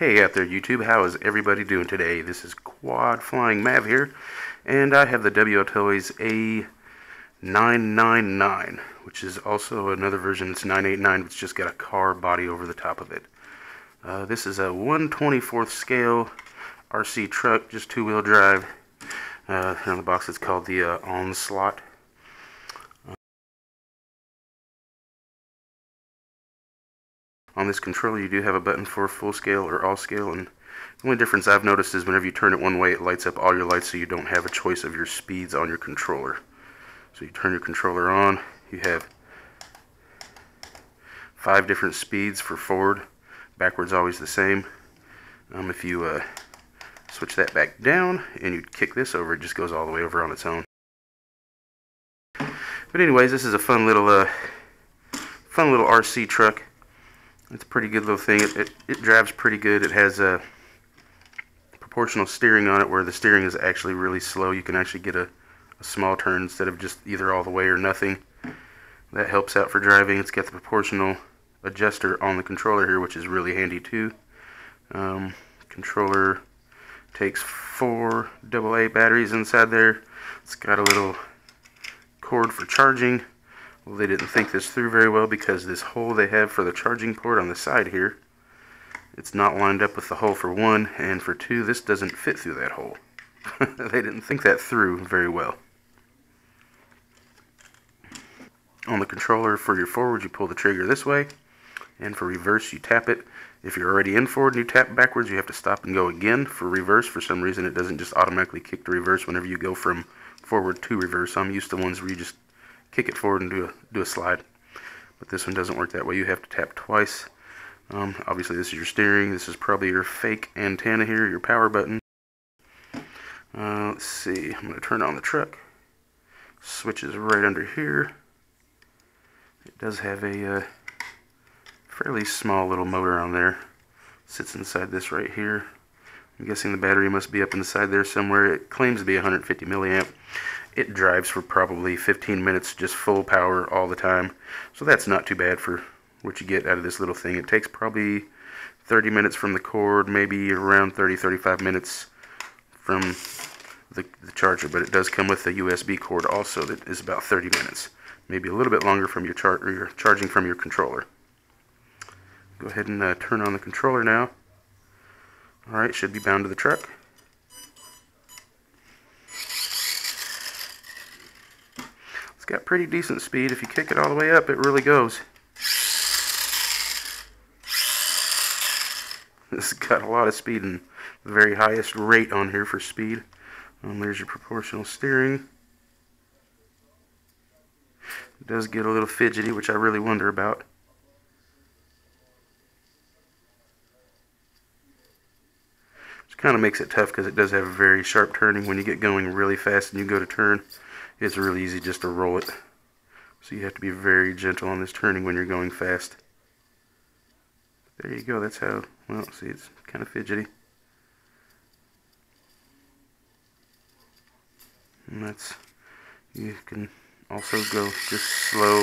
Hey out there YouTube, how is everybody doing today? This is Quad Flying Mav here, and I have the WL Toys A999, which is also another version. It's 989, it's just got a car body over the top of it. This is a 1/24th scale RC truck, just two-wheel drive. On the box it's called the Onslaught. On this controller you do have a button for full scale or all scale, and the only difference I've noticed is whenever you turn it one way it lights up all your lights, so you don't have a choice of your speeds on your controller. So you turn your controller on, you have 5 different speeds for forward, backwards always the same. If you switch that back down and you kick this over, it just goes all the way over on its own. But anyways, this is a fun little RC truck. It's a pretty good little thing. It drives pretty good. It has a proportional steering on it, where the steering is actually really slow. You can actually get a small turn instead of just either all the way or nothing. That helps out for driving. It's got the proportional adjuster on the controller here, which is really handy too. Controller takes 4 AA batteries inside there. It's got a little cord for charging. Well, they didn't think this through very well, because this hole they have for the charging port on the side here, it's not lined up with the hole for 1, and for 2, this doesn't fit through that hole. They didn't think that through very well. On the controller for your forward, you pull the trigger this way, and for reverse, you tap it. If you're already in forward and you tap backwards, you have to stop and go again. For reverse, for some reason, it doesn't just automatically kick to reverse whenever you go from forward to reverse. I'm used to ones where you just kick it forward and do a slide, but this one doesn't work that way. You have to tap twice. Obviously this is your steering. This is probably your fake antenna here, your power button. Let's see, I'm going to turn on the truck. Switch is right under here. It does have a fairly small little motor on there. Sits inside this right here. I'm guessing the battery must be up inside there somewhere. It claims to be 150 milliamp. It drives for probably 15 minutes, just full power all the time. So that's not too bad for what you get out of this little thing. It takes probably 30 minutes from the cord, maybe around 30-35 minutes from the charger. But it does come with a USB cord also that is about 30 minutes. Maybe a little bit longer from your charging from your controller. Go ahead and turn on the controller now. Alright, should be bound to the truck. It's got pretty decent speed. If you kick it all the way up, it really goes. This has got a lot of speed, and the very highest rate on here for speed. There's your proportional steering. It does get a little fidgety, which I really wonder about. Which kind of makes it tough, because it does have very sharp turning. When you get going really fast and you go to turn, it's really easy just to roll it. So you have to be very gentle on this turning when you're going fast. There you go, that's how, well, see, it's kind of fidgety. And that's, you can also go just slow.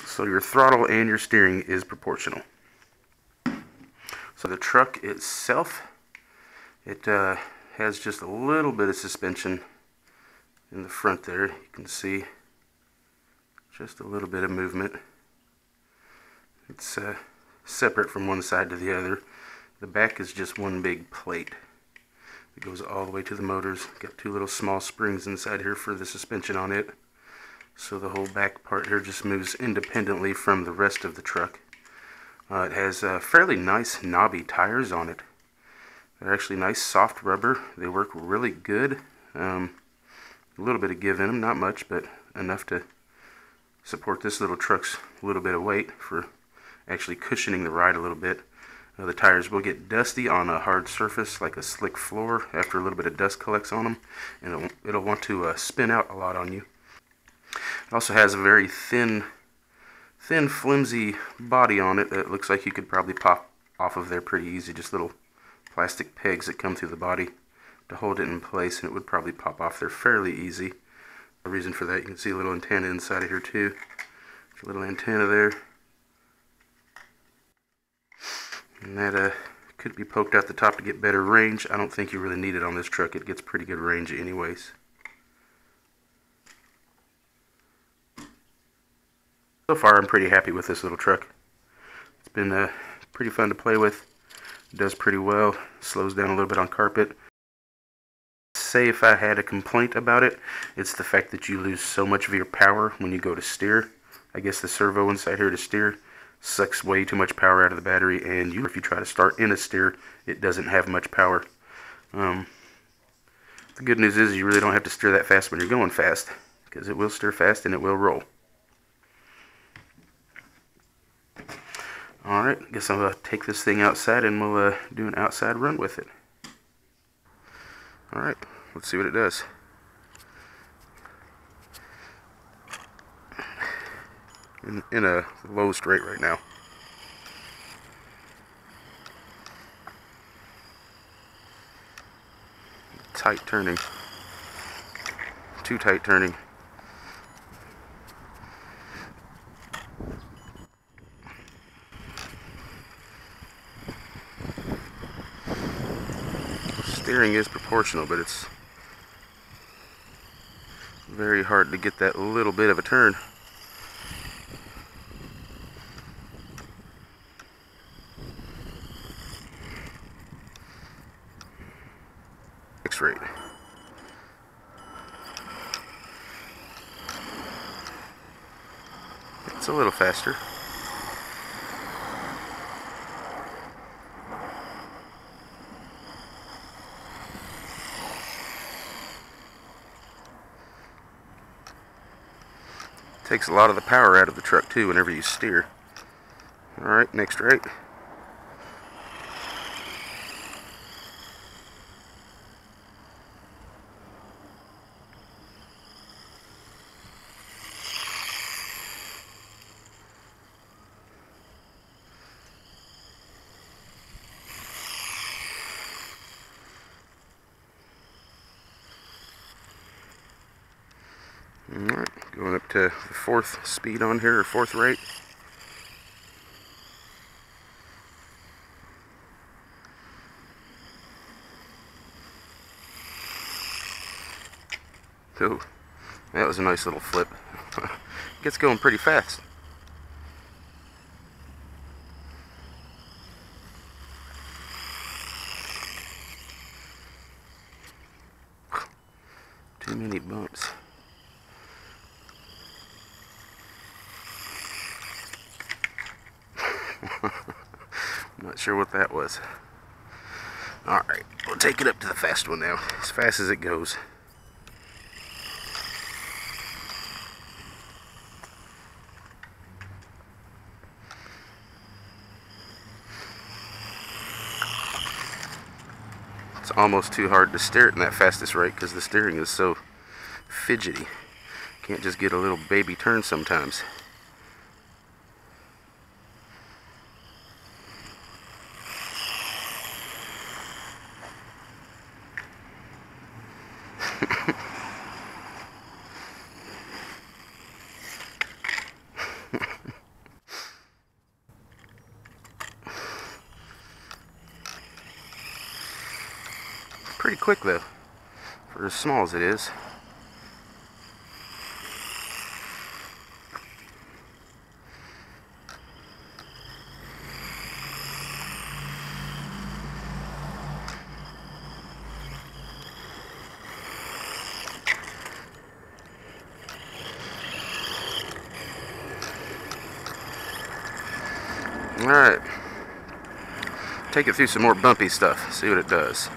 So your throttle and your steering is proportional. So the truck itself, it has just a little bit of suspension in the front there. You can see just a little bit of movement. It's separate from one side to the other. The back is just one big plate. It goes all the way to the motors. Got 2 little small springs inside here for the suspension on it. So the whole back part here just moves independently from the rest of the truck. It has fairly nice knobby tires on it. They're actually nice soft rubber. They work really good. A little bit of give in them, not much, but enough to support this little truck's little bit of weight for actually cushioning the ride a little bit. The tires will get dusty on a hard surface like a slick floor after a little bit of dust collects on them, and it'll want to spin out a lot on you. It also has a very thin flimsy body on it that looks like you could probably pop off of there pretty easy. Just little plastic pegs that come through the body to hold it in place, and it would probably pop off there fairly easy. The reason for that, you can see a little antenna inside of here too. There's a little antenna there. And that could be poked out the top to get better range. I don't think you really need it on this truck. It gets pretty good range anyways. So far I'm pretty happy with this little truck. It's been pretty fun to play with. It does pretty well. Slows down a little bit on carpet. Say if I had a complaint about it, it's the fact that you lose so much of your power when you go to steer. I guess the servo inside here to steer sucks way too much power out of the battery, and if you try to start in a steer, it doesn't have much power. The good news is you really don't have to steer that fast when you're going fast, because it will steer fast and it will roll. Alright, I guess I'm going to take this thing outside and we'll do an outside run with it. Alright, let's see what it does. In a low straight right now. Tight turning. Too tight turning. Steering is proportional, but it's very hard to get that little bit of a turn. Rate. It's a little faster. Takes a lot of the power out of the truck too whenever you steer. Alright, next rate. Alright, going up to the 4th speed on here, or 4th rate. Oh, that was a nice little flip. Gets going pretty fast. Too many bumps. I'm not sure what that was. Alright, we'll take it up to the fast one now, as fast as it goes. It's almost too hard to steer it in that fastest rate because the steering is so fidgety. Can't just get a little baby turn sometimes. Pretty quick though, for as small as it is. Alright, take it through some more bumpy stuff, see what it does.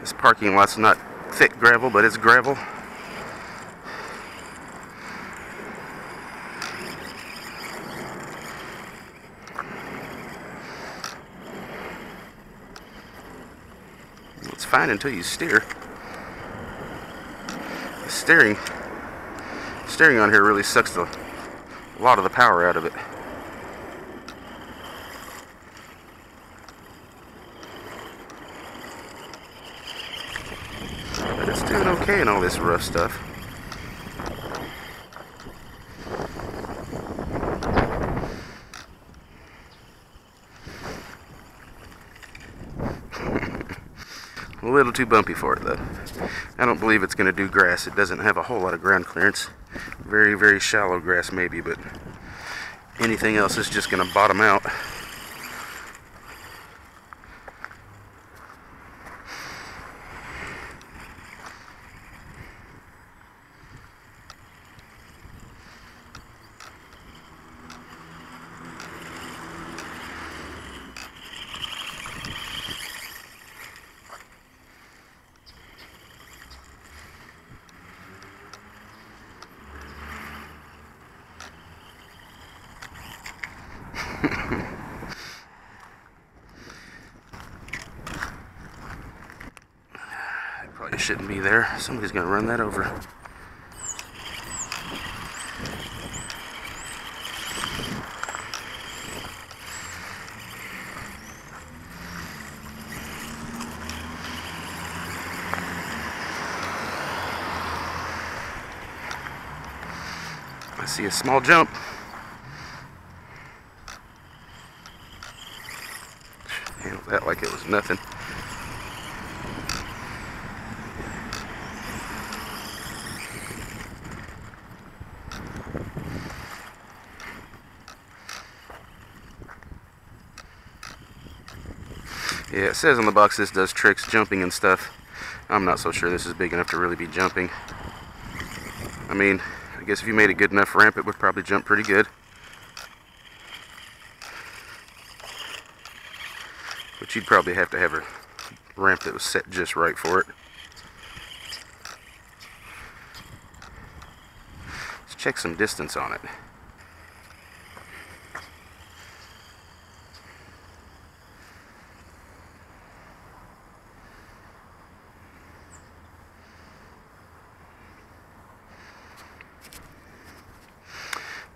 This parking lot's not thick gravel, but it's gravel. It's fine until you steer. The steering on here really sucks a lot of the power out of it. But it's doing okay in all this rough stuff. A little too bumpy for it though. I don't believe it's going to do grass. It doesn't have a whole lot of ground clearance. Very, very shallow grass maybe, but anything else is just going to bottom out. Probably shouldn't be there. Somebody's going to run that over. I see a small jump. Handled that like it was nothing. Yeah, it says on the box this does tricks, jumping and stuff. I'm not so sure this is big enough to really be jumping. I mean, I guess if you made a good enough ramp, it would probably jump pretty good. But you'd probably have to have a ramp that was set just right for it. Let's check some distance on it.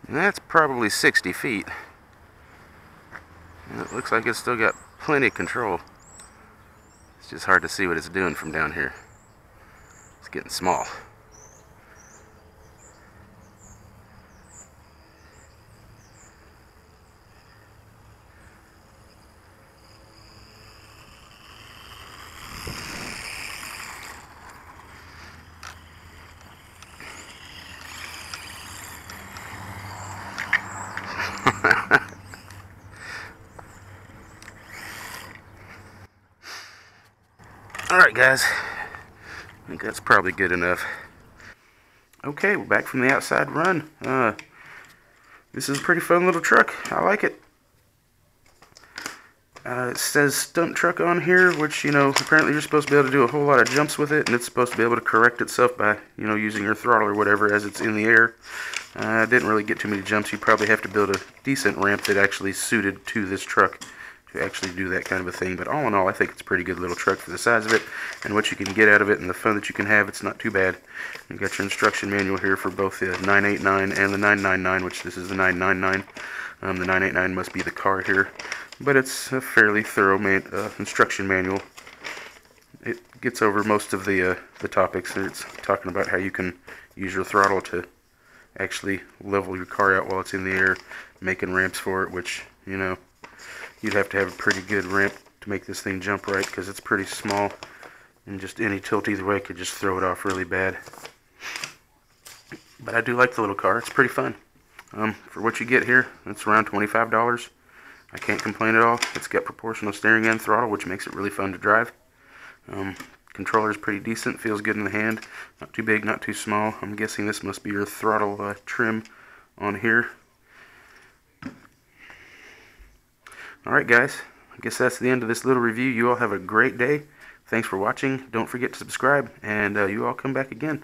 And that's probably 60 feet. And it looks like it's still got plenty of control. It's just hard to see what it's doing from down here. It's getting small. Alright guys, I think that's probably good enough. Okay, we're back from the outside run. This is a pretty fun little truck. I like it. It says Stunt truck on here, which, you know, apparently you're supposed to be able to do a whole lot of jumps with it, and it's supposed to be able to correct itself by, you know, using your throttle or whatever as it's in the air. Didn't really get too many jumps. You probably have to build a decent ramp that actually suited to this truck to actually do that kind of a thing. But all in all, I think it's a pretty good little truck for the size of it and what you can get out of it and the fun that you can have. It's not too bad. You've got your instruction manual here for both the 989 and the 999, which this is the 999. The 989 must be the car here, but it's a fairly thorough instruction manual. It gets over most of the topics. It's talking about how you can use your throttle to actually level your car out while it's in the air, making ramps for it, which, you know, you'd have to have a pretty good ramp to make this thing jump right because it's pretty small, and just any tilt either way could just throw it off really bad. But I do like the little car. It's pretty fun. For what you get here, it's around $25. I can't complain at all. It's got proportional steering and throttle, which makes it really fun to drive. Controller is pretty decent, feels good in the hand. Not too big, not too small. I'm guessing this must be your throttle trim on here. Alright guys, I guess that's the end of this little review. You all have a great day. Thanks for watching. Don't forget to subscribe, and you all come back again.